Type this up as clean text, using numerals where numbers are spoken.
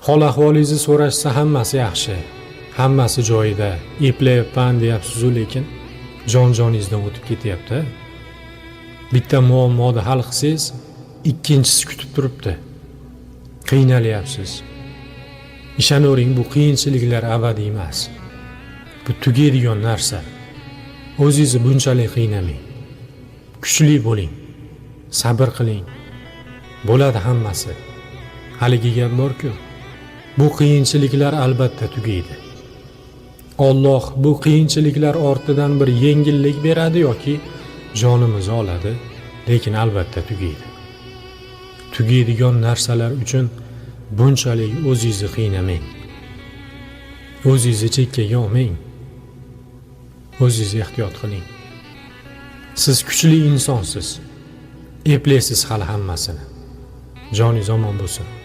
Hol ahvolingizni so'rashsa hammasi yaxshi, hammasi joyida, eplayapman deyapsiz, lekin joningizdan o'tib ketyapti. Bitta muammoni hal qilsangiz, ikkinchisi kutib turibdi. Qiynalyapsiz. Ishonavering, bu qiyinchiliklar abadiy emas. Bu tugaydigan narsa. O'zingizni bunchalik qiynamang. Kuchli bo'ling. Sabr qiling. Bo'ladi hammasi. Haligi gap bor-ku. Bu qiyinchiliklar albatta tugaydi. Alloh bu qiyinchiliklar ortidan bir yengillik beradi yoki jonimizni oladi, lekin albatta tugaydi. Tugaydigan narsalar uchun bunchalik o'zingizni qiynamang. O'zingizni chekkaga olmang. O'zingiz ehtiyot qiling. Siz kuchli insonsiz. Eplaysiz hali hammasini. Joningiz omon bo'lsin.